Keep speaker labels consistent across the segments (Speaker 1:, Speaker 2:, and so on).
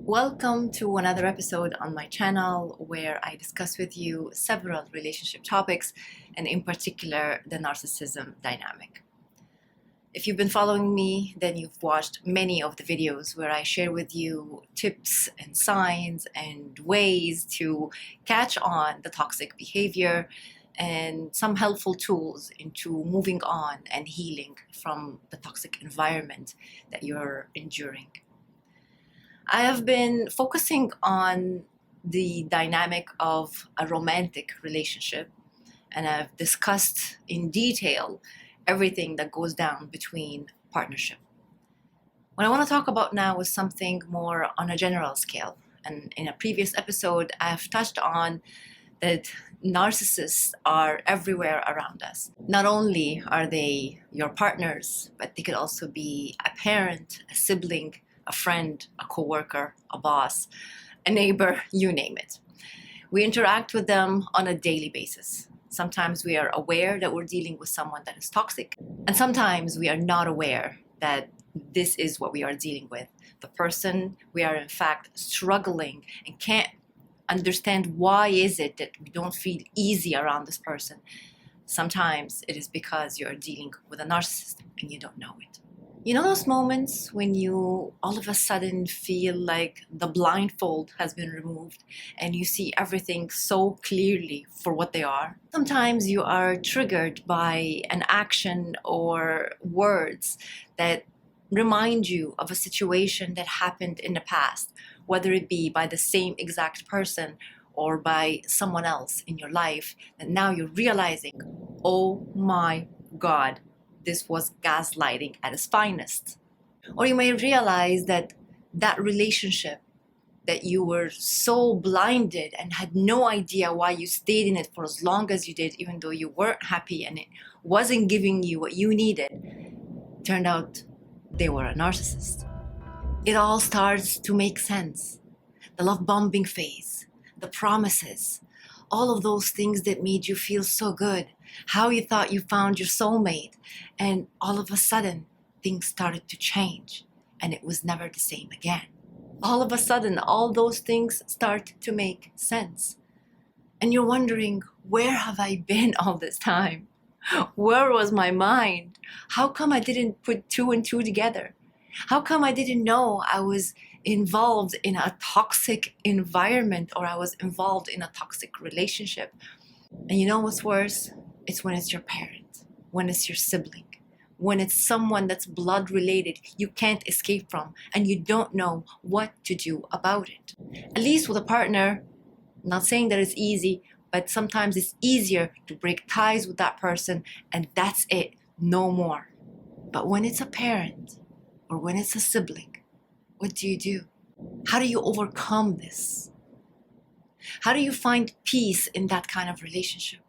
Speaker 1: Welcome to another episode on my channel where I discuss with you several relationship topics and in particular the narcissism dynamic. If you've been following me, then you've watched many of the videos where I share with you tips and signs and ways to catch on the toxic behavior and some helpful tools into moving on and healing from the toxic environment that you're enduring. I have been focusing on the dynamic of a romantic relationship, and I've discussed in detail everything that goes down between partnership. What I want to talk about now is something more on a general scale. And in a previous episode, I've touched on that narcissists are everywhere around us. Not only are they your partners, but they could also be a parent, a sibling, a friend, a coworker, a boss, a neighbor, you name it. We interact with them on a daily basis. Sometimes we are aware that we're dealing with someone that is toxic, and sometimes we are not aware that this is what we are dealing with. The person we are in fact struggling and can't understand why is it that we don't feel easy around this person. Sometimes it is because you're dealing with a narcissist and you don't know it. You know those moments when you all of a sudden feel like the blindfold has been removed and you see everything so clearly for what they are? Sometimes you are triggered by an action or words that remind you of a situation that happened in the past, whether it be by the same exact person or by someone else in your life, that now you're realizing, oh my God, this was gaslighting at its finest. Or you may realize that that relationship that you were so blinded and had no idea why you stayed in it for as long as you did, even though you weren't happy and it wasn't giving you what you needed, turned out they were a narcissist. It all starts to make sense. The love bombing phase, the promises, all of those things that made you feel so good, how you thought you found your soulmate, and all of a sudden things started to change and it was never the same again. All of a sudden all those things start to make sense and you're wondering, where have I been all this time? Where was my mind? How come I didn't put two and two together? How come I didn't know I was involved in a toxic environment or I was involved in a toxic relationship? And you know what's worse? It's when it's your parent, when it's your sibling, when it's someone that's blood related you can't escape from and you don't know what to do about it. At least with a partner, not saying that it's easy, but sometimes it's easier to break ties with that person and that's it, no more. But when it's a parent or when it's a sibling, what do you do? How do you overcome this? How do you find peace in that kind of relationship?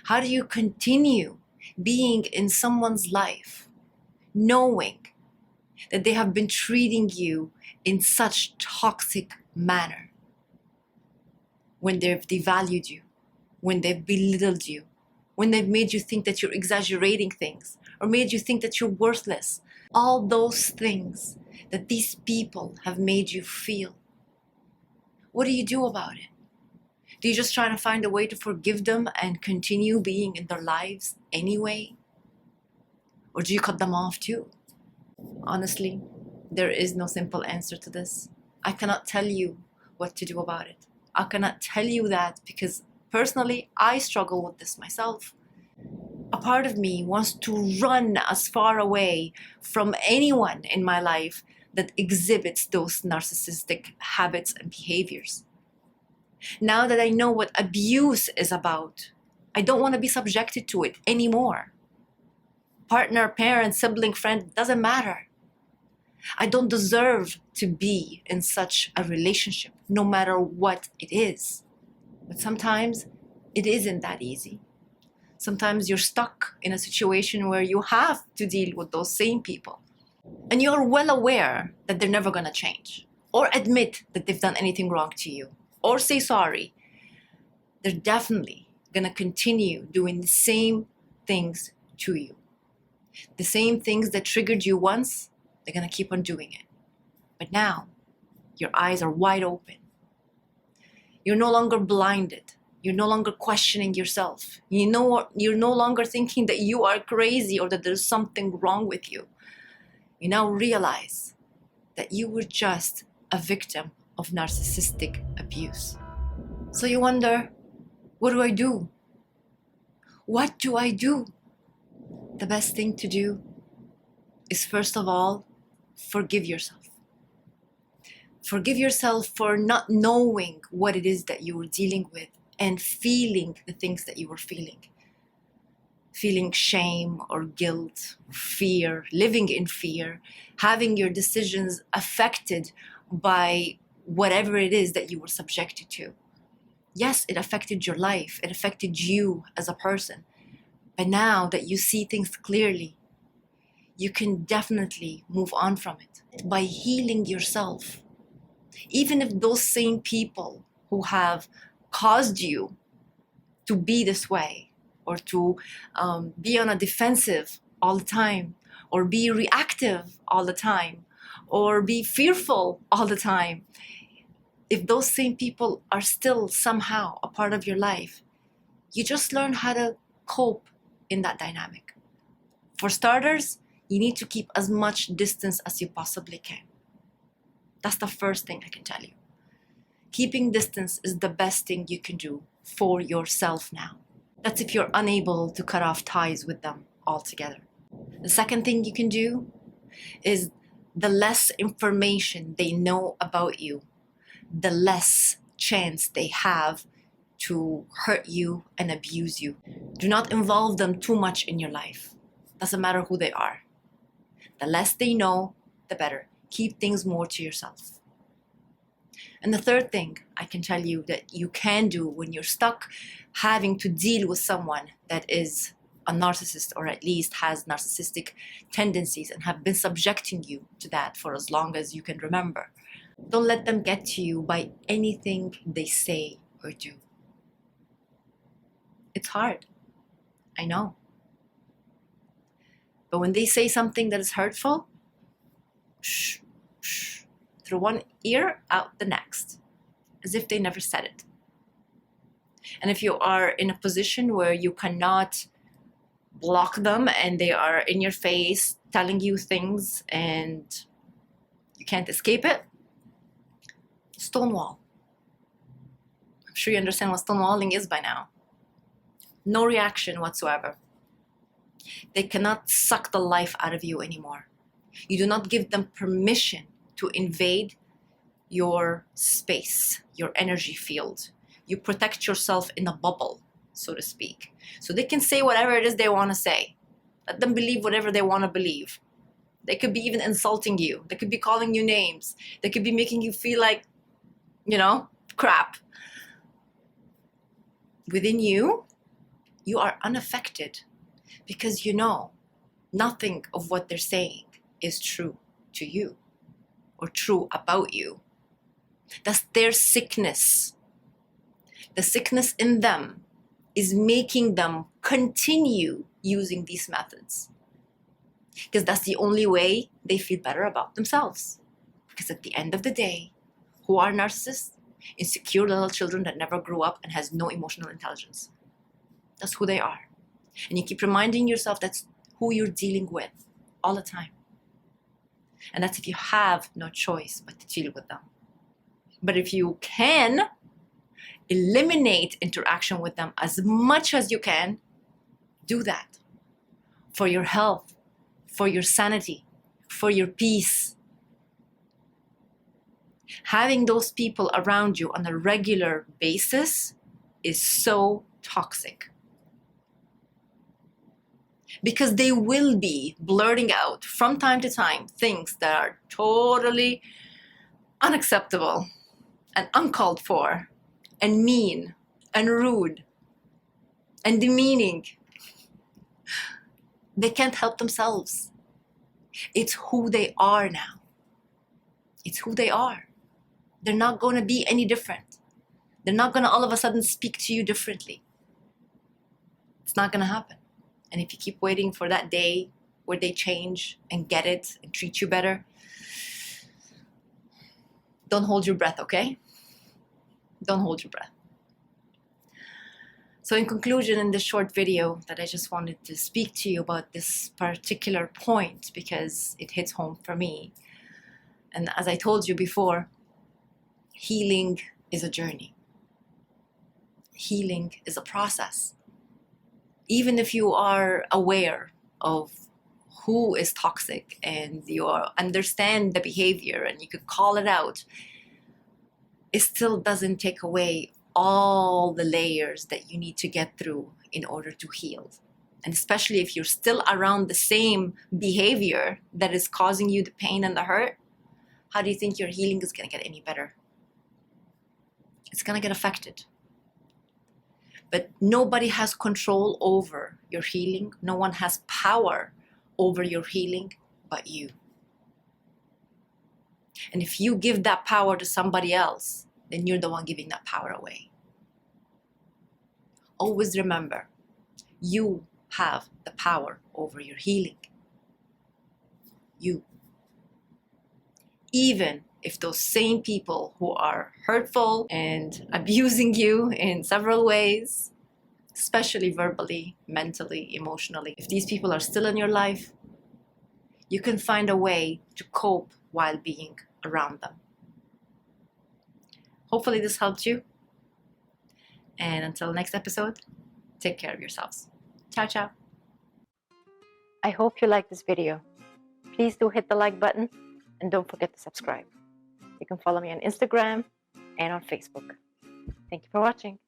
Speaker 1: How do you continue being in someone's life knowing that they have been treating you in such toxic manner? When they've devalued you, when they've belittled you, when they've made you think that you're exaggerating things or made you think that you're worthless. All those things that these people have made you feel. What do you do about it? Do you just try to find a way to forgive them and continue being in their lives anyway? Or do you cut them off too? Honestly, there is no simple answer to this. I cannot tell you what to do about it. I cannot tell you that because personally, I struggle with this myself. A part of me wants to run as far away from anyone in my life that exhibits those narcissistic habits and behaviors. Now that I know what abuse is about, I don't want to be subjected to it anymore. Partner, parent, sibling, friend, doesn't matter. I don't deserve to be in such a relationship, no matter what it is. But sometimes it isn't that easy. Sometimes you're stuck in a situation where you have to deal with those same people. And you're well aware that they're never going to change or admit that they've done anything wrong to you or say sorry. They're definitely going to continue doing the same things to you. The same things that triggered you once, they're going to keep on doing it. But now, Your eyes are wide open. You're no longer blinded. You're no longer questioning yourself. You're no longer thinking that you are crazy or that there's something wrong with you. You now realize that you were just a victim of narcissistic abuse. So you wonder, what do I do? What do I do? The best thing to do is, first of all, forgive yourself. Forgive yourself for not knowing what it is that you were dealing with and feeling the things that you were feeling. Feeling shame or guilt, fear, living in fear, having your decisions affected by whatever it is that you were subjected to. Yes, it affected your life. It affected you as a person. But now that you see things clearly, you can definitely move on from it by healing yourself. Even if those same people who have caused you to be this way, or to be on a defensive all the time, or be reactive all the time, or be fearful all the time, if those same people are still somehow a part of your life, you just learn how to cope in that dynamic. For starters, you need to keep as much distance as you possibly can. That's the first thing I can tell you. Keeping distance is the best thing you can do for yourself now. That's if you're unable to cut off ties with them altogether. The second thing you can do is, the less information they know about you, the less chance they have to hurt you and abuse you. Do not involve them too much in your life. Doesn't matter who they are. The less they know, the better. Keep things more to yourself. And the third thing I can tell you that you can do when you're stuck having to deal with someone that is a narcissist, or at least has narcissistic tendencies and have been subjecting you to that for as long as you can remember. Don't let them get to you by anything they say or do. It's hard. I know. But when they say something that is hurtful, shh, shh, through one ear, out the next, as if they never said it. And if you are in a position where you cannot block them and they are in your face telling you things and you can't escape it, stonewall. I'm sure you understand what stonewalling is by now. No reaction whatsoever. They cannot suck the life out of you anymore. You do not give them permission to invade your space, your energy field. You protect yourself in a bubble, so to speak. So they can say whatever it is they want to say. Let them believe whatever they want to believe. They could be even insulting you. They could be calling you names. They could be making you feel like, crap. Within you, you are unaffected because you know nothing of what they're saying is true to you or true about you. That's their sickness. The sickness in them is making them continue using these methods because that's the only way they feel better about themselves. Because at the end of the day, who are narcissists? Insecure little children that never grew up and has no emotional intelligence. That's who they are. And you keep reminding yourself that's who you're dealing with all the time. And that's if you have no choice but to deal with them. But if you can eliminate interaction with them as much as you can, do that. For your health, for your sanity, for your peace. Having those people around you on a regular basis is so toxic. Because they will be blurting out from time to time things that are totally unacceptable and uncalled for and mean and rude and demeaning. They can't help themselves. It's who they are now. It's who they are. They're not going to be any different. They're not going to all of a sudden speak to you differently. It's not going to happen. And if you keep waiting for that day where they change and get it and treat you better, Don't hold your breath, okay? Don't hold your breath. So in conclusion, in this short video that I just wanted to speak to you about this particular point because it hits home for me. And as I told you before, healing is a journey. Healing is a process. Even if you are aware of who is toxic and you understand the behavior and you could call it out, it still doesn't take away all the layers that you need to get through in order to heal. And especially if you're still around the same behavior that is causing you the pain and the hurt, how do you think your healing is going to get any better? It's going to get affected. But nobody has control over your healing. No one has power over your healing but you. And if you give that power to somebody else, then you're the one giving that power away. Always remember, you have the power over your healing. You. Even if those same people who are hurtful and abusing you in several ways, especially verbally, mentally, emotionally, if these people are still in your life, you can find a way to cope while being around them. Hopefully this helped you. And until next episode, take care of yourselves. Ciao, ciao. I hope you liked this video. Please do hit the like button and don't forget to subscribe. You can follow me on Instagram and on Facebook. Thank you for watching.